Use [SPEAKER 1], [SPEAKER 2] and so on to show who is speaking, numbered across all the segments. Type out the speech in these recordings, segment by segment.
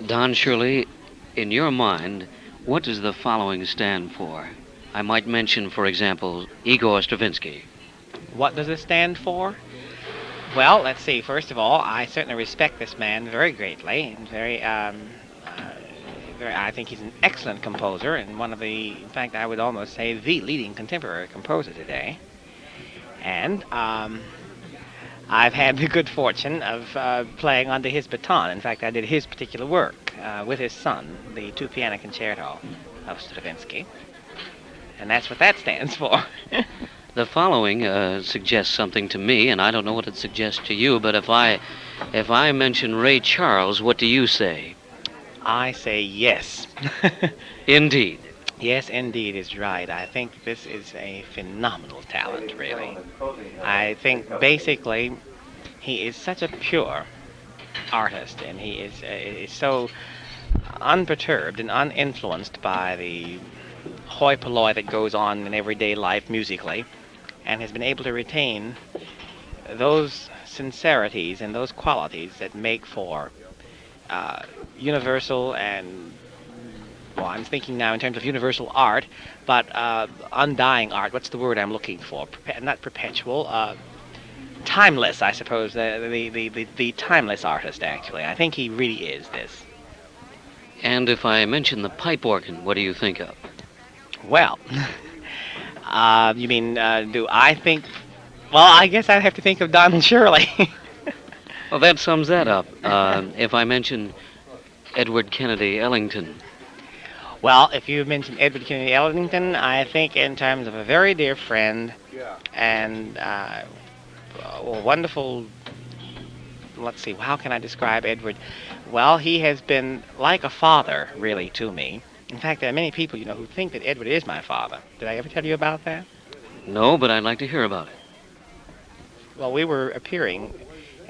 [SPEAKER 1] Don Shirley, in your mind, what does the following stand for? I might mention, for example, Igor Stravinsky.
[SPEAKER 2] What does it stand for? Well, let's see. First of all, I certainly respect this man very greatly, and uh, I think he's an excellent composer, and one of in fact, I would almost say the leading contemporary composer today. And I've had the good fortune of playing under his baton. In fact, I did his particular work with his son, the two piano concerto of Stravinsky, and that's what that stands for.
[SPEAKER 1] The following suggests something to me, and I don't know what it suggests to you, but if I mention Ray Charles, what do you say?
[SPEAKER 2] I say yes.
[SPEAKER 1] Indeed.
[SPEAKER 2] Yes, indeed, is right. I think this is a phenomenal talent, really. I think basically he is such a pure artist, and he is so unperturbed and uninfluenced by the hoi polloi that goes on in everyday life musically, and has been able to retain those sincerities and those qualities that make for universal and well, I'm thinking now in terms of universal art, but undying art. What's the word I'm looking for? Not perpetual. Timeless, I suppose. The timeless artist, actually. I think he really is this.
[SPEAKER 1] And if I mention the pipe organ, what do you think of?
[SPEAKER 2] Well, you mean, do I think? Well, I guess I'd have to think of Don Shirley.
[SPEAKER 1] Well, that sums that up. If I mention Edward Kennedy Ellington.
[SPEAKER 2] Well, if you mention Edward Kennedy Ellington, I think in terms of a very dear friend and a wonderful, let's see, how can I describe Edward? Well, he has been like a father, really, to me. In fact, there are many people, who think that Edward is my father. Did I ever tell you about that?
[SPEAKER 1] No, but I'd like to hear about it.
[SPEAKER 2] Well, we were appearing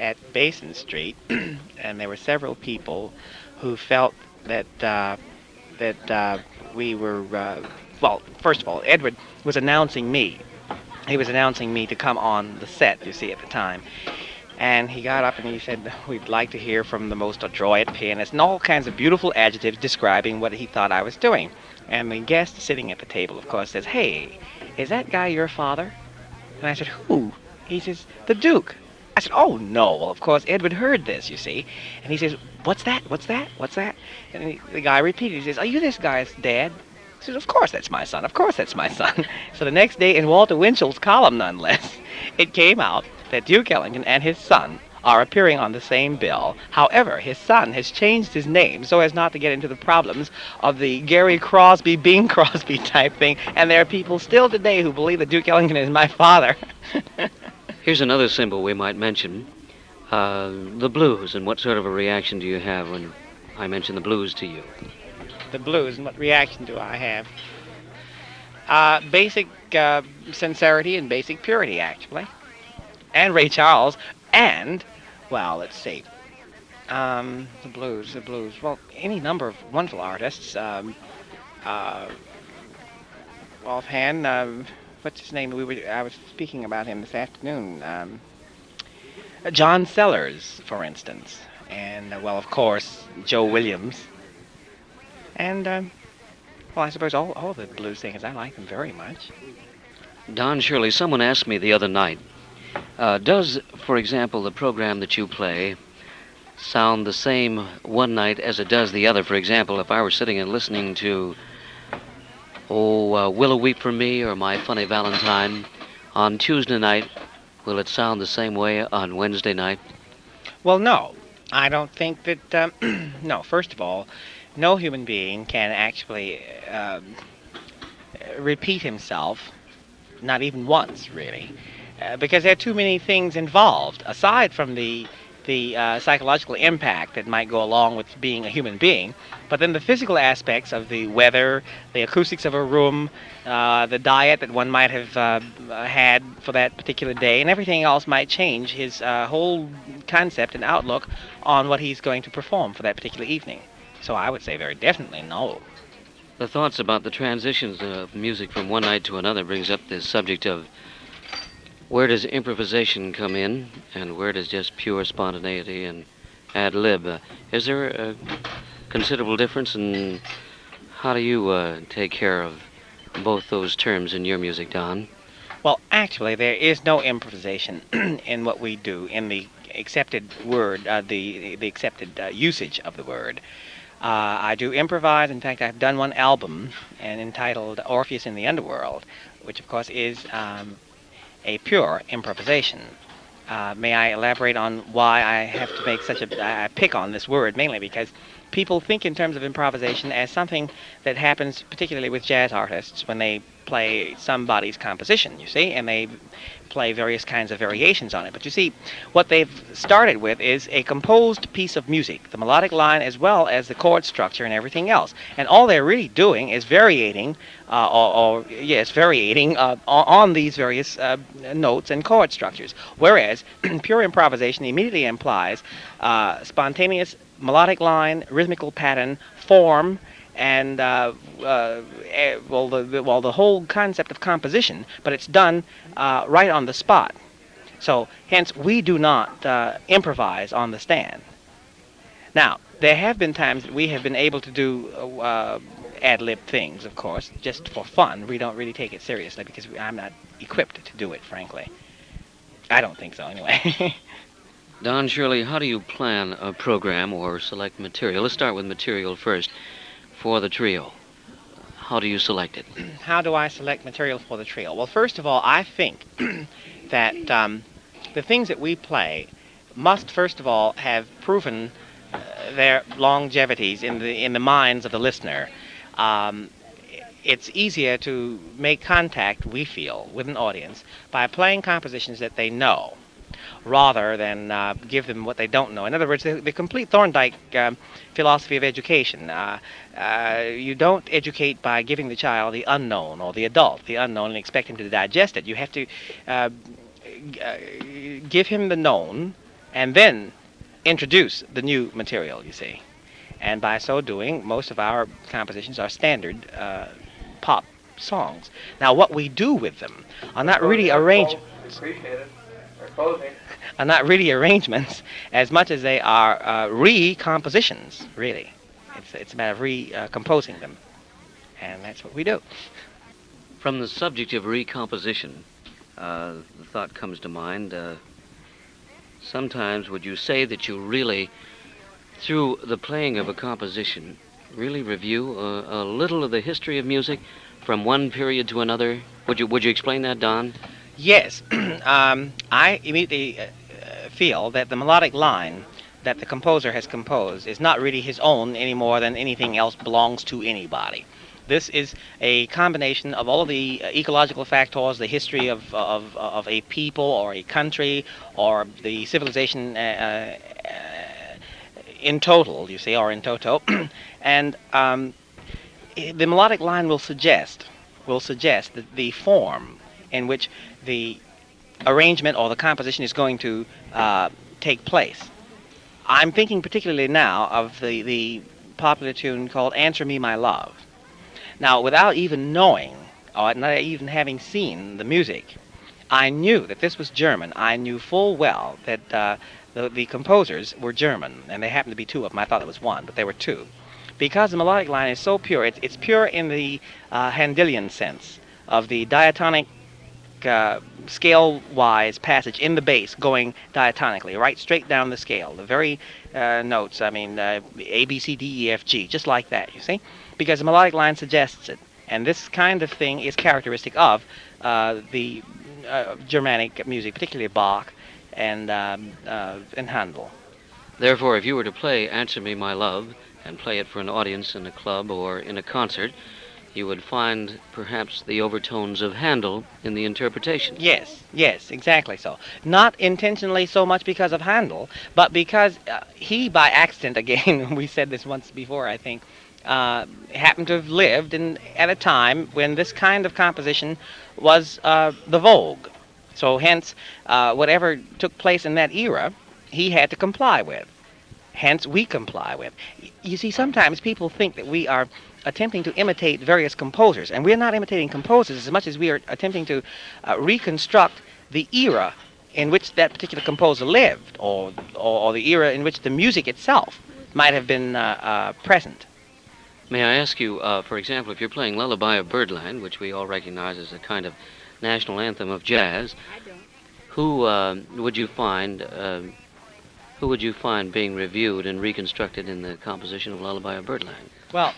[SPEAKER 2] at Basin Street, and there were several people who felt that we were, well, first of all, Edward was announcing me. He was announcing me to come on the set, you see, at the time. And he got up and he said, we'd like to hear from the most adroit pianist, and all kinds of beautiful adjectives describing what he thought I was doing. And the guest sitting at the table, of course, says, hey, is that guy your father? And I said, who? He says, the Duke. I said, oh, no. Well, of course, Edward heard this, you see. And he says, what's that? What's that? What's that? And the guy repeated. He says, are you this guy's dad? He says, of course that's my son. Of course that's my son. So the next day in Walter Winchell's column, none less, it came out that Duke Ellington and his son are appearing on the same bill. However, his son has changed his name so as not to get into the problems of the Gary Crosby, Bing Crosby type thing. And there are people still today who believe that Duke Ellington is my father.
[SPEAKER 1] Here's another symbol we might mention. The blues, and what sort of a reaction do you have when I mention the blues to you?
[SPEAKER 2] The blues, and what reaction do I have? Basic sincerity and basic purity, actually. And Ray Charles, and, well, let's see. The blues. Well, any number of wonderful artists. Offhand, what's his name? I was speaking about him this afternoon. John Sellers, for instance, and well, of course, Joe Williams, and well, I suppose all the blues singers. I like them very much.
[SPEAKER 1] Don Shirley, someone asked me the other night, does, for example, the program that you play sound the same one night as it does the other? For example, if I were sitting and listening to Willow Weep for Me or My Funny Valentine on Tuesday night, will it sound the same way on Wednesday night?
[SPEAKER 2] Well, no, I don't think that. No, first of all, no human being can actually repeat himself, not even once, really, because there are too many things involved aside from the psychological impact that might go along with being a human being, but then the physical aspects of the weather, the acoustics of a room, the diet that one might have had for that particular day, and everything else might change his whole concept and outlook on what he's going to perform for that particular evening. So I would say very definitely no.
[SPEAKER 1] The thoughts about the transitions of music from one night to another brings up this subject of where does improvisation come in, and where does just pure spontaneity and ad lib? Is there a considerable difference, and how do you take care of both those terms in your music, Don?
[SPEAKER 2] Well, actually, there is no improvisation in what we do in the accepted word, the accepted usage of the word. I do improvise. In fact, I've done one album and entitled Orpheus in the Underworld, which of course is a pure improvisation. May I elaborate on why I have to make such a I pick on this word mainly because people think in terms of improvisation as something that happens particularly with jazz artists when they play somebody's composition, you see, and they play various kinds of variations on it. But you see, what they've started with is a composed piece of music, the melodic line as well as the chord structure and everything else. And all they're really doing is varying, varying on these various notes and chord structures. Whereas pure improvisation immediately implies spontaneous melodic line, rhythmical pattern, form, and the whole concept of composition, but it's done right on the spot. So hence we do not improvise on the stand. Now there have been times that we have been able to do ad-lib things, of course, just for fun. We don't really take it seriously because I'm not equipped to do it, frankly. I don't think so, anyway.
[SPEAKER 1] Don Shirley, how do you plan a program or select material? Let's start with material first for the trio. How do you select it?
[SPEAKER 2] How do I select material for the trio? Well, first of all, I think that the things that we play must, first of all, have proven their longevities in the minds of the listener. It's easier to make contact, we feel, with an audience by playing compositions that they know, rather than give them what they don't know. In other words, the complete Thorndike philosophy of education. You don't educate by giving the child the unknown, or the adult the unknown, and expect him to digest it. You have to give him the known and then introduce the new material, you see. And by so doing, most of our compositions are standard pop songs. Now, what we do with them are not really arrangements. Are not really arrangements as much as they are recompositions, really. It's a matter of recomposing them. And that's what we do.
[SPEAKER 1] From the subject of recomposition, the thought comes to mind, sometimes would you say that you really, through the playing of a composition, really review a little of the history of music from one period to another? Would you explain that, Don?
[SPEAKER 2] Yes. I immediately feel that the melodic line that the composer has composed is not really his own any more than anything else belongs to anybody. This is a combination of all of the ecological factors, the history of a people or a country or the civilization in total, you see, or in toto. And the melodic line will suggest that the form in which the arrangement or the composition is going to take place. I'm thinking particularly now of the popular tune called Answer Me My Love. Now, without even knowing, or not even having seen the music, I knew that this was German. I knew full well that the composers were German, and there happened to be two of them. I thought it was one, but there were two. Because the melodic line is so pure, it's pure in the Handelian sense of the diatonic scale-wise passage in the bass going diatonically, right straight down the scale. The very notes, I mean, A, B, C, D, E, F, G, just like that, you see? Because the melodic line suggests it. And this kind of thing is characteristic of the Germanic music, particularly Bach and Handel.
[SPEAKER 1] Therefore, if you were to play Answer Me My Love and play it for an audience in a club or in a concert, you would find perhaps the overtones of Handel in the interpretation.
[SPEAKER 2] Yes, exactly so. Not intentionally so much because of Handel, but because he, by accident, again, we said this once before, I think, happened to have lived at a time when this kind of composition was the vogue. So hence, whatever took place in that era, he had to comply with. Hence, we comply with. You see, sometimes people think that we are attempting to imitate various composers, and we're not imitating composers as much as we are attempting to reconstruct the era in which that particular composer lived, or the era in which the music itself might have been present.
[SPEAKER 1] May I ask you, for example, if you're playing Lullaby of Birdland, which we all recognize as a kind of national anthem of jazz, who would you find who would you find being reviewed and reconstructed in the composition of Lullaby of Birdland?
[SPEAKER 2] Well,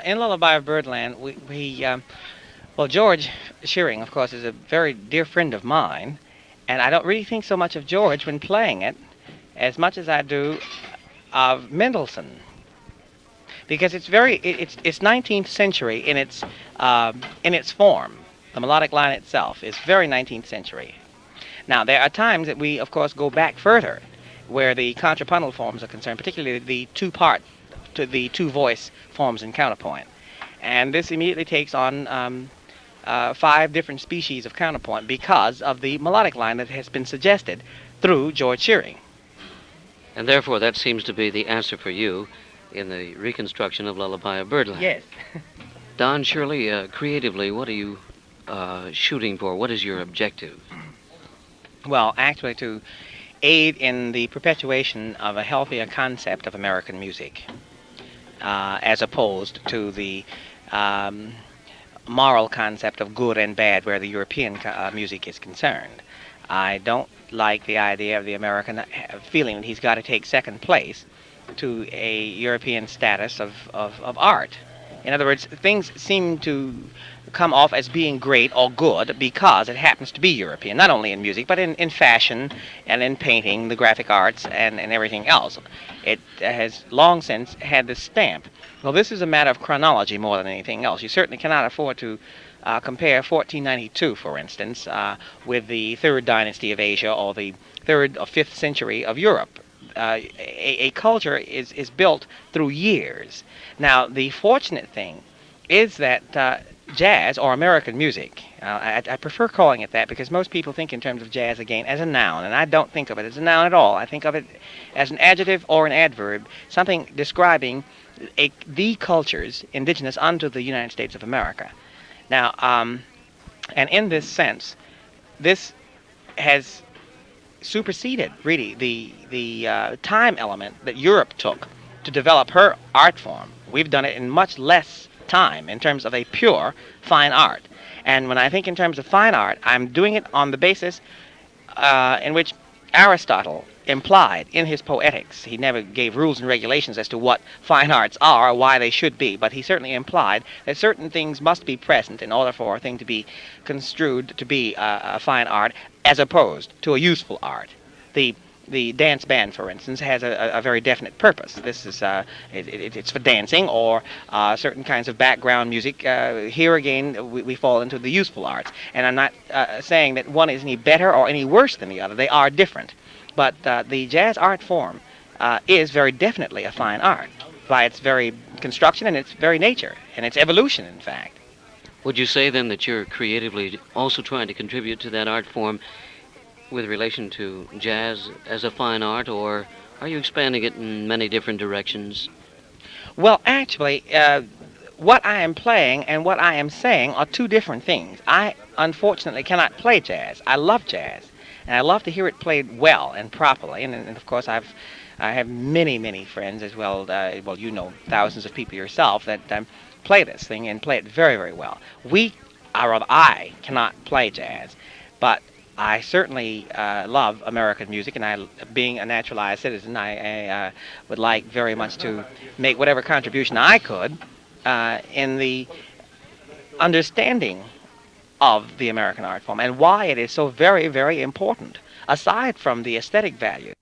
[SPEAKER 2] in Lullaby of Birdland, well, George Shearing, of course, is a very dear friend of mine, and I don't really think so much of George when playing it as much as I do of Mendelssohn, because it's 19th century in its form. The melodic line itself is very 19th century. Now, there are times that we, of course, go back further, where the contrapuntal forms are concerned, particularly the the two-voice forms in counterpoint. And this immediately takes on 5 different species of counterpoint because of the melodic line that has been suggested through George Shearing.
[SPEAKER 1] And therefore, that seems to be the answer for you in the reconstruction of Lullaby of Birdland.
[SPEAKER 2] Yes.
[SPEAKER 1] Don Shirley, creatively, what are you shooting for? What is your objective?
[SPEAKER 2] Well, actually, to aid in the perpetuation of a healthier concept of American music, as opposed to the moral concept of good and bad where the European music is concerned. I don't like the idea of the American feeling that he's got to take second place to a European status of art. In other words, things seem to come off as being great or good because it happens to be European, not only in music, but in fashion and in painting, the graphic arts, and everything else. It has long since had this stamp. Well, this is a matter of chronology more than anything else. You certainly cannot afford to compare 1492, for instance, with the Third Dynasty of Asia or the 3rd or 5th century of Europe. A culture is built through years. Now, the fortunate thing is that jazz, or American music, I prefer calling it that because most people think in terms of jazz, again, as a noun, and I don't think of it as a noun at all. I think of it as an adjective or an adverb, something describing the cultures indigenous unto the United States of America. Now, and in this sense, this has superseded really the time element that Europe took to develop her art form. We've done it in much less time in terms of a pure fine art. And when I think in terms of fine art, I'm doing it on the basis in which Aristotle implied in his Poetics. He never gave rules and regulations as to what fine arts are or why they should be, but he certainly implied that certain things must be present in order for a thing to be construed to be a fine art as opposed to a useful art. The dance band, for instance, has a very definite purpose. This is it's for dancing or certain kinds of background music. Here again, we fall into the useful arts. And I'm not saying that one is any better or any worse than the other. They are different. But the jazz art form is very definitely a fine art by its very construction and its very nature and its evolution, in fact.
[SPEAKER 1] Would you say then that you're creatively also trying to contribute to that art form with relation to jazz as a fine art, or are you expanding it in many different directions?
[SPEAKER 2] Well, actually, what I am playing and what I am saying are two different things. I, unfortunately, cannot play jazz. I love jazz, and I love to hear it played well and properly. And of course, I have many friends as well. Well, you know, thousands of people yourself that play this thing and play it very, very well. I cannot play jazz, but I certainly love American music, and being a naturalized citizen, I would like very much to make whatever contribution I could in the understanding of the American art form and why it is so very, very important, aside from the aesthetic value.